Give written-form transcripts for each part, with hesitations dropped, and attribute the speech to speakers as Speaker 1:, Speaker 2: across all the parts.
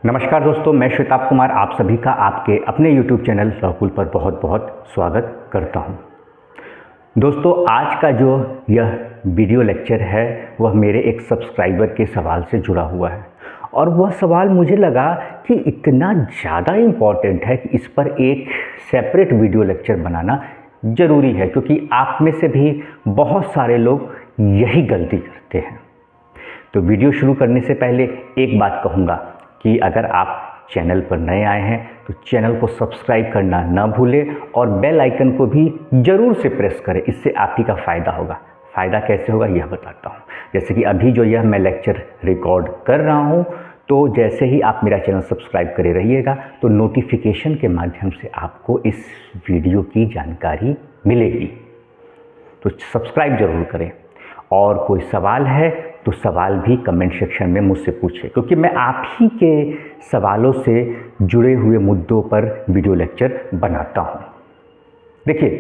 Speaker 1: नमस्कार दोस्तों, मैं श्वेताब कुमार आप सभी का आपके अपने YouTube चैनल लॉकुल पर बहुत बहुत स्वागत करता हूं। दोस्तों, आज का जो यह वीडियो लेक्चर है वह मेरे एक सब्सक्राइबर के सवाल से जुड़ा हुआ है और वह सवाल मुझे लगा कि इतना ज़्यादा इम्पॉर्टेंट है कि इस पर एक सेपरेट वीडियो लेक्चर बनाना ज़रूरी है, क्योंकि आप में से भी बहुत सारे लोग यही गलती करते हैं। तो वीडियो शुरू करने से पहले एक बात कहूँगा कि अगर आप चैनल पर नए आए हैं तो चैनल को सब्सक्राइब करना ना भूलें और बेल आइकन को भी ज़रूर से प्रेस करें। इससे आप ही का फ़ायदा होगा। फ़ायदा कैसे होगा यह बताता हूँ। जैसे कि अभी जो यह मैं लेक्चर रिकॉर्ड कर रहा हूँ, तो जैसे ही आप मेरा चैनल सब्सक्राइब करे रहिएगा तो नोटिफिकेशन के माध्यम से आपको इस वीडियो की जानकारी मिलेगी। तो सब्सक्राइब ज़रूर करें और कोई सवाल है तो सवाल भी कमेंट सेक्शन में मुझसे पूछें, क्योंकि मैं आप ही के सवालों से जुड़े हुए मुद्दों पर वीडियो लेक्चर बनाता हूँ। देखिए,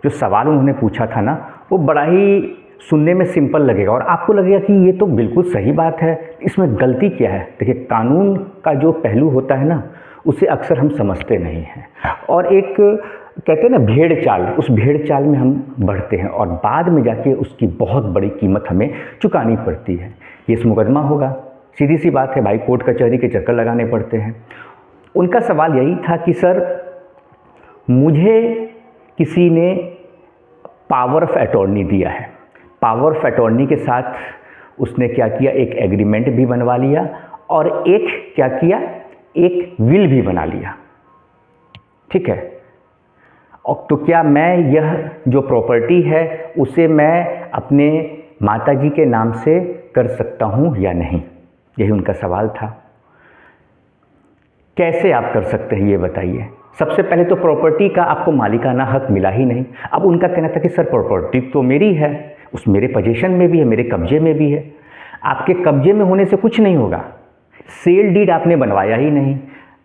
Speaker 1: जो सवाल उन्होंने पूछा था ना, वो बड़ा ही सुनने में सिंपल लगेगा और आपको लगेगा कि ये तो बिल्कुल सही बात है, इसमें गलती क्या है। देखिए, कानून का जो पहलू होता है ना, उसे अक्सर हम समझते नहीं हैं और एक कहते हैं ना भेड़ चाल, उस भेड़ चाल में हम बढ़ते हैं और बाद में जाके उसकी बहुत बड़ी कीमत हमें चुकानी पड़ती है। केस मुकदमा होगा, सीधी सी बात है भाई, कोर्ट कचहरी के चक्कर लगाने पड़ते हैं। उनका सवाल यही था कि सर, मुझे किसी ने पावर ऑफ अटॉर्नी दिया है। पावर ऑफ अटॉर्नी के साथ उसने क्या किया, एक एग्रीमेंट भी बनवा लिया और एक क्या किया, एक विल भी बना लिया। ठीक है, और तो क्या मैं यह जो प्रॉपर्टी है उसे मैं अपने माताजी के नाम से कर सकता हूँ या नहीं, यही उनका सवाल था। कैसे आप कर सकते हैं ये बताइए। सबसे पहले तो प्रॉपर्टी का आपको मालिकाना हक मिला ही नहीं। अब उनका कहना था कि सर, प्रॉपर्टी तो मेरी है, उस मेरे पोजीशन में भी है, मेरे कब्जे में भी है। आपके कब्जे में होने से कुछ नहीं होगा, सेल डीड आपने बनवाया ही नहीं।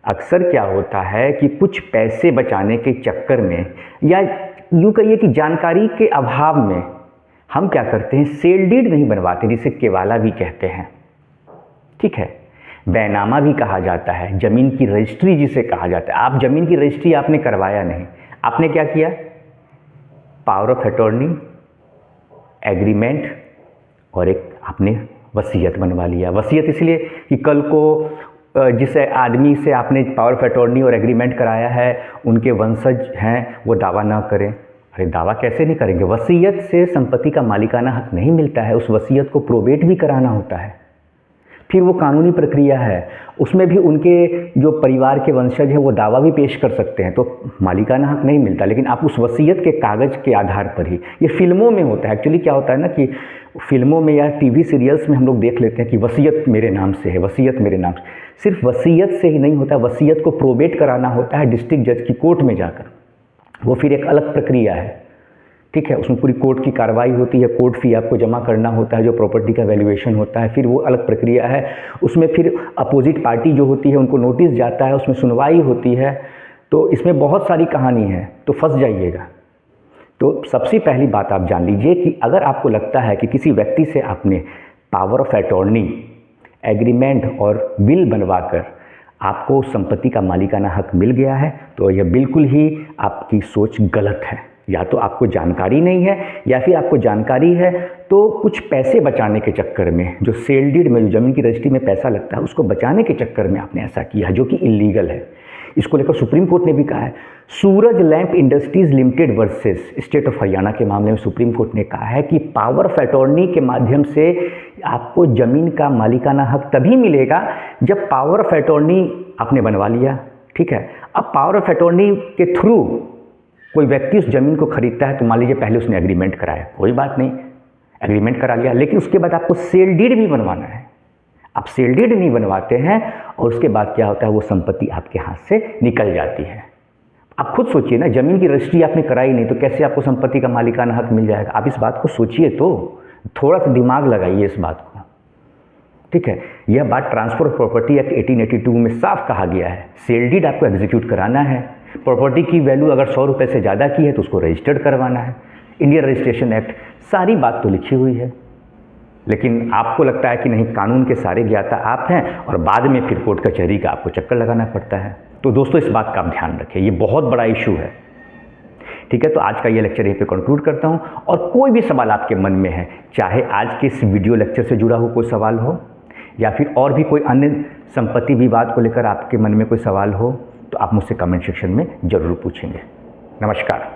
Speaker 1: अक्सर क्या होता है कि कुछ पैसे बचाने के चक्कर में या यूँ कहिए कि जानकारी के अभाव में हम क्या करते हैं, सेल डीड नहीं बनवाते, जिसे केवाला भी कहते हैं। ठीक है, बैनामा भी कहा जाता है, ज़मीन की रजिस्ट्री जिसे कहा जाता है। आप ज़मीन की रजिस्ट्री आपने करवाया नहीं, आपने क्या किया, पावर ऑफ अटॉर्नी, एग्रीमेंट और एक आपने वसीयत बनवा लिया। वसीयत इसलिए कि कल को जिस आदमी से आपने पावर ऑफ अटॉर्नी और एग्रीमेंट कराया है, उनके वंशज हैं, वो दावा ना करें। अरे दावा कैसे नहीं करेंगे, वसीयत से संपत्ति का मालिकाना हक नहीं मिलता है। उस वसीयत को प्रोबेट भी कराना होता है, फिर वो कानूनी प्रक्रिया है, उसमें भी उनके जो परिवार के वंशज हैं वो दावा भी पेश कर सकते हैं, तो मालिकाना हक नहीं मिलता। लेकिन आप उस वसीयत के कागज़ के आधार पर ही, ये फिल्मों में होता है। एक्चुअली क्या होता है ना कि फिल्मों में या टीवी सीरियल्स में हम लोग देख लेते हैं कि वसीयत मेरे नाम से है, वसीयत मेरे नाम से। सिर्फ वसीयत से ही नहीं होता, वसीयत को प्रोबेट कराना होता है डिस्ट्रिक्ट जज की कोर्ट में जाकर, वो फिर एक अलग प्रक्रिया है। ठीक है, उसमें पूरी कोर्ट की कार्रवाई होती है, कोर्ट फी आपको जमा करना होता है, जो प्रॉपर्टी का वैल्यूएशन होता है, फिर वो अलग प्रक्रिया है। उसमें फिर अपोजिट पार्टी जो होती है उनको नोटिस जाता है, उसमें सुनवाई होती है। तो इसमें बहुत सारी कहानी है, तो फंस जाइएगा। तो सबसे पहली बात आप जान लीजिए कि अगर आपको लगता है कि किसी व्यक्ति से आपने पावर ऑफ अटॉर्नी, एग्रीमेंट और विल बनवाकर आपको संपत्ति का मालिकाना हक मिल गया है, तो यह बिल्कुल ही आपकी सोच गलत है। या तो आपको जानकारी नहीं है, या फिर आपको जानकारी है तो कुछ पैसे बचाने के चक्कर में, जो सेल डीड में, जो ज़मीन की रजिस्ट्री में पैसा लगता है, उसको बचाने के चक्कर में आपने ऐसा किया है, जो कि इल्लीगल है। इसको लेकर सुप्रीम कोर्ट ने भी कहा है। Suraj lamp industries limited versus state of Haryana के मामले में सुप्रीम कोर्ट ने कहा है कि पावर ऑफ अटॉर्नी के माध्यम से आपको ज़मीन का मालिकाना हक तभी मिलेगा जब पावर ऑफ अटॉर्नी आपने बनवा लिया। ठीक है, अब पावर ऑफ अटॉर्नी के थ्रू कोई व्यक्ति उस ज़मीन को खरीदता है, तो मान लीजिए पहले उसने एग्रीमेंट कराया, कोई बात नहीं, एग्रीमेंट करा लिया, लेकिन उसके बाद आपको सेल डीड भी बनवाना है। आप सेल डीड नहीं बनवाते हैं और उसके बाद क्या होता है, वो संपत्ति आपके हाथ से निकल जाती है। आप खुद सोचिए ना, ज़मीन की रजिस्ट्री आपने कराई नहीं तो कैसे आपको संपत्ति का मालिकाना हक मिल जाएगा। आप इस बात को सोचिए, तो थोड़ा सा दिमाग लगाइए इस बात को। ठीक है, यह बात ट्रांसफर ऑफ प्रॉपर्टी एक्ट 1882 में साफ कहा गया है। सेल डीड आपको एग्जीक्यूट कराना है, प्रॉपर्टी की वैल्यू अगर 100 रुपये से ज़्यादा की है तो उसको रजिस्टर्ड करवाना है। इंडियन रजिस्ट्रेशन एक्ट, सारी बात तो लिखी हुई है। लेकिन आपको लगता है कि नहीं, कानून के सारे ज्ञाता आप हैं और बाद में फिर कोर्ट कचहरी का आपको चक्कर लगाना पड़ता है। तो दोस्तों इस बात का आप ध्यान रखें, ये बहुत बड़ा इशू है। ठीक है, तो आज का ये लेक्चर यहीं पे कंक्लूड करता हूँ। और कोई भी सवाल आपके मन में है, चाहे आज के इस वीडियो लेक्चर से जुड़ा हो कोई सवाल हो या फिर और भी कोई अन्य संपत्ति विवाद को लेकर आपके मन में कोई सवाल हो, तो आप मुझसे कमेंट सेक्शन में ज़रूर पूछेंगे। नमस्कार।